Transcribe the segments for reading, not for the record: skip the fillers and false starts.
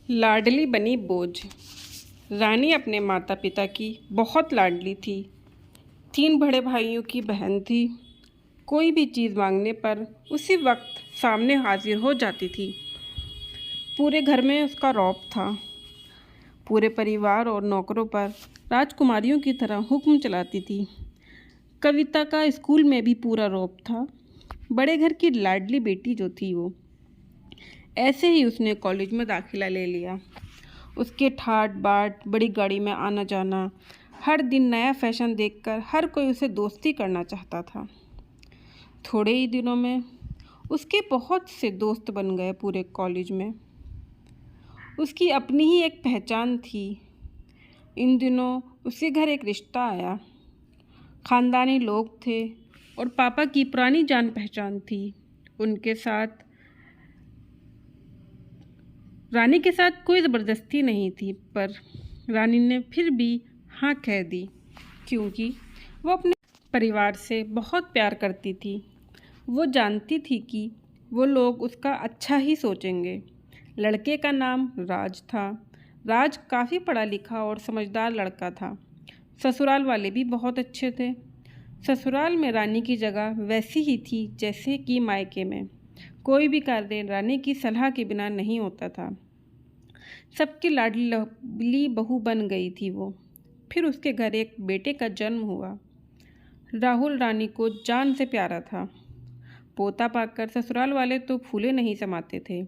लाडली बनी बोझ। रानी अपने माता पिता की बहुत लाडली थी। 3 बड़े भाइयों की बहन थी। कोई भी चीज़ मांगने पर उसी वक्त सामने हाजिर हो जाती थी। पूरे घर में उसका रौब था। पूरे परिवार और नौकरों पर राजकुमारियों की तरह हुक्म चलाती थी। कविता का स्कूल में भी पूरा रौब था। बड़े घर की लाडली बेटी जो थी वो। ऐसे ही उसने कॉलेज में दाखिला ले लिया। उसके ठाट बाट, बड़ी गाड़ी में आना जाना, हर दिन नया फैशन देखकर हर कोई उसे दोस्ती करना चाहता था। थोड़े ही दिनों में उसके बहुत से दोस्त बन गए पूरे कॉलेज में। उसकी अपनी ही एक पहचान थी। इन दिनों उसके घर एक रिश्ता आया। खानदानी लोग थे और पापा की पुरानी जान पहचान थी। उनके साथ रानी के साथ कोई ज़बरदस्ती नहीं थी, पर रानी ने फिर भी हाँ कह दी, क्योंकि वो अपने परिवार से बहुत प्यार करती थी। वो जानती थी कि वो लोग उसका अच्छा ही सोचेंगे। लड़के का नाम राज था। राज काफ़ी पढ़ा लिखा और समझदार लड़का था। ससुराल वाले भी बहुत अच्छे थे। ससुराल में रानी की जगह वैसी ही थी जैसे कि मायके में। कोई भी कार्य रानी की सलाह के बिना नहीं होता था। सबकी लाडली बहू बन गई थी वो। फिर उसके घर एक बेटे का जन्म हुआ। राहुल रानी को जान से प्यारा था। पोता पाकर ससुराल वाले तो फूले नहीं समाते थे।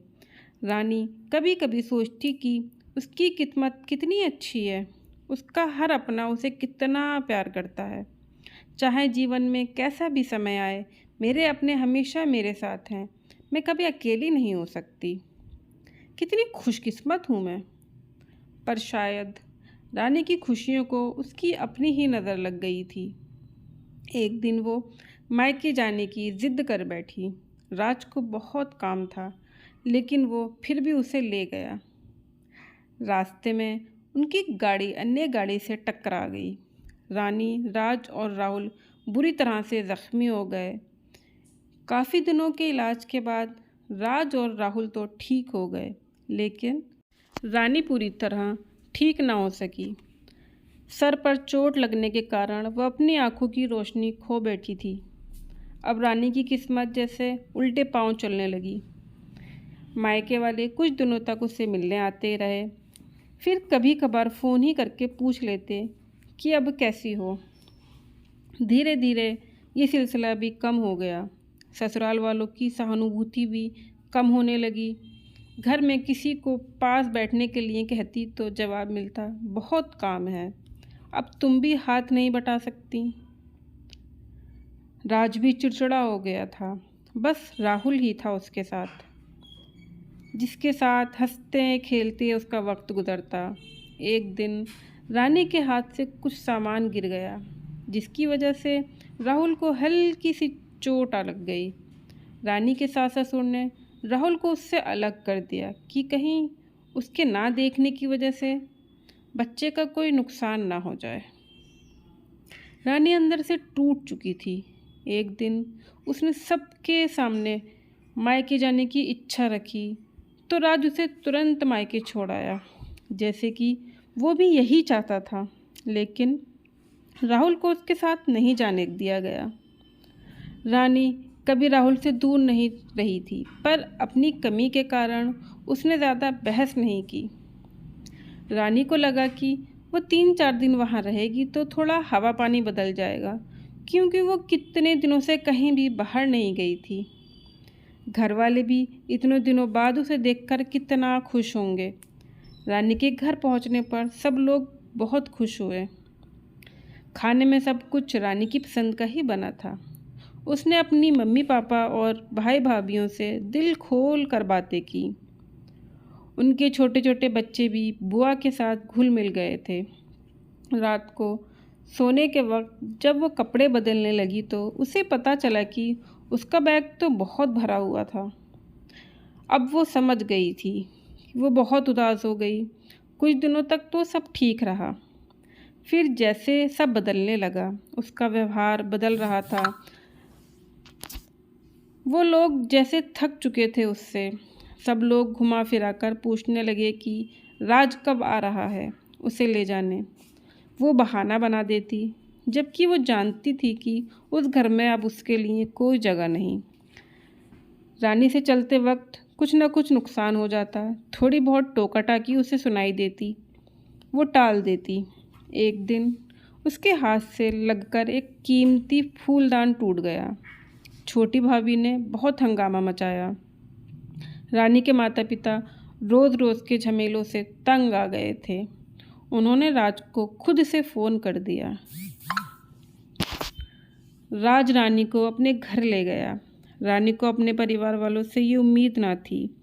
रानी कभी कभी सोचती कि उसकी किस्मत कितनी अच्छी है। उसका हर अपना उसे कितना प्यार करता है। चाहे जीवन में कैसा भी समय आए, मेरे अपने हमेशा मेरे साथ हैं। मैं कभी अकेली नहीं हो सकती। कितनी खुशकिस्मत हूँ मैं। पर शायद रानी की खुशियों को उसकी अपनी ही नज़र लग गई थी। एक दिन वो मायके जाने की जिद कर बैठी। राज को बहुत काम था, लेकिन वो फिर भी उसे ले गया। रास्ते में उनकी गाड़ी अन्य गाड़ी से टकरा गई। रानी, राज और राहुल बुरी तरह से जख्मी हो गए। काफ़ी दिनों के इलाज के बाद राज और राहुल तो ठीक हो गए, लेकिन रानी पूरी तरह ठीक ना हो सकी। सर पर चोट लगने के कारण वह अपनी आंखों की रोशनी खो बैठी थी। अब रानी की किस्मत जैसे उल्टे पांव चलने लगी। मायके वाले कुछ दिनों तक उससे मिलने आते रहे। फिर कभी कभार फ़ोन ही करके पूछ लेते कि अब कैसी हो। धीरे धीरे ये सिलसिला भी कम हो गया। ससुराल वालों की सहानुभूति भी कम होने लगी। घर में किसी को पास बैठने के लिए कहती तो जवाब मिलता, बहुत काम है, अब तुम भी हाथ नहीं बटा सकती। राज भी चिड़चिड़ा हो गया था। बस राहुल ही था उसके साथ, जिसके साथ हंसते खेलते उसका वक्त गुजरता। एक दिन रानी के हाथ से कुछ सामान गिर गया, जिसकी वजह से राहुल को हल्की सी चोट आ लग गई। रानी के सास ससुर ने राहुल को उससे अलग कर दिया कि कहीं उसके ना देखने की वजह से बच्चे का कोई नुकसान ना हो जाए। रानी अंदर से टूट चुकी थी। एक दिन उसने सबके सामने मायके जाने की इच्छा रखी, तो राज उसे तुरंत मायके छोड़ आया, जैसे कि वो भी यही चाहता था। लेकिन राहुल को उसके साथ नहीं जाने दिया गया। रानी कभी राहुल से दूर नहीं रही थी, पर अपनी कमी के कारण उसने ज़्यादा बहस नहीं की। रानी को लगा कि वो 3-4 दिन वहाँ रहेगी तो थोड़ा हवा पानी बदल जाएगा, क्योंकि वो कितने दिनों से कहीं भी बाहर नहीं गई थी। घर वाले भी इतने दिनों बाद उसे देखकर कितना खुश होंगे। रानी के घर पहुँचने पर सब लोग बहुत खुश हुए। खाने में सब कुछ रानी की पसंद का ही बना था। उसने अपनी मम्मी पापा और भाई भाभीयों से दिल खोल कर बातें की। उनके छोटे छोटे बच्चे भी बुआ के साथ घुल मिल गए थे। रात को सोने के वक्त जब वो कपड़े बदलने लगी तो उसे पता चला कि उसका बैग तो बहुत भरा हुआ था। अब वो समझ गई थी। वो बहुत उदास हो गई। कुछ दिनों तक तो सब ठीक रहा। फिर जैसे सब बदलने लगा, उसका व्यवहार बदल रहा था। वो लोग जैसे थक चुके थे उससे। सब लोग घुमा फिरा कर पूछने लगे कि राज कब आ रहा है उसे ले जाने। वो बहाना बना देती, जबकि वो जानती थी कि उस घर में अब उसके लिए कोई जगह नहीं। रानी से चलते वक्त कुछ न कुछ नुकसान हो जाता, थोड़ी बहुत टोका-टाकी उसे सुनाई देती, वो टाल देती। एक दिन उसके हाथ से लगकर एक कीमती फूलदान टूट गया। छोटी भाभी ने बहुत हंगामा मचाया। रानी के माता पिता रोज़ रोज़ के झमेलों से तंग आ गए थे। उन्होंने राज को खुद से फ़ोन कर दिया। राज रानी को अपने घर ले गया। रानी को अपने परिवार वालों से ये उम्मीद ना थी।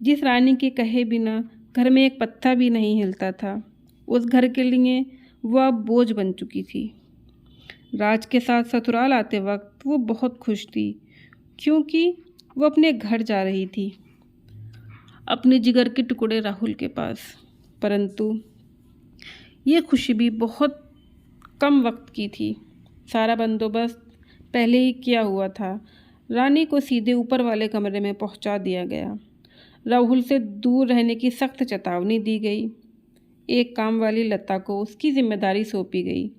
जिस रानी के कहे बिना घर में एक पत्ता भी नहीं हिलता था, उस घर के लिए वह अब बोझ बन चुकी थी। राज के साथ ससुराल आते वक्त वो बहुत खुश थी, क्योंकि वो अपने घर जा रही थी, अपने जिगर के टुकड़े राहुल के पास। परंतु ये खुशी भी बहुत कम वक्त की थी। सारा बंदोबस्त पहले ही किया हुआ था। रानी को सीधे ऊपर वाले कमरे में पहुंचा दिया गया। राहुल से दूर रहने की सख्त चेतावनी दी गई। एक काम वाली लता को उसकी जिम्मेदारी सौंपी गई,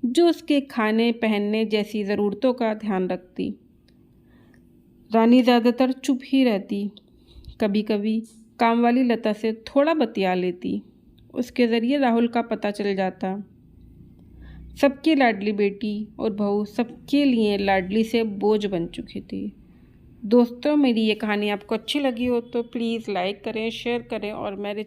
जो उसके खाने पहनने जैसी ज़रूरतों का ध्यान रखती। रानी ज़्यादातर चुप ही रहती। कभी कभी काम वाली लता से थोड़ा बतिया लेती। उसके ज़रिए राहुल का पता चल जाता। सबकी लाडली बेटी और बहू सबके लिए लाडली से बोझ बन चुकी थी। दोस्तों, मेरी ये कहानी आपको अच्छी लगी हो तो प्लीज़ लाइक करें, शेयर करें और मेरे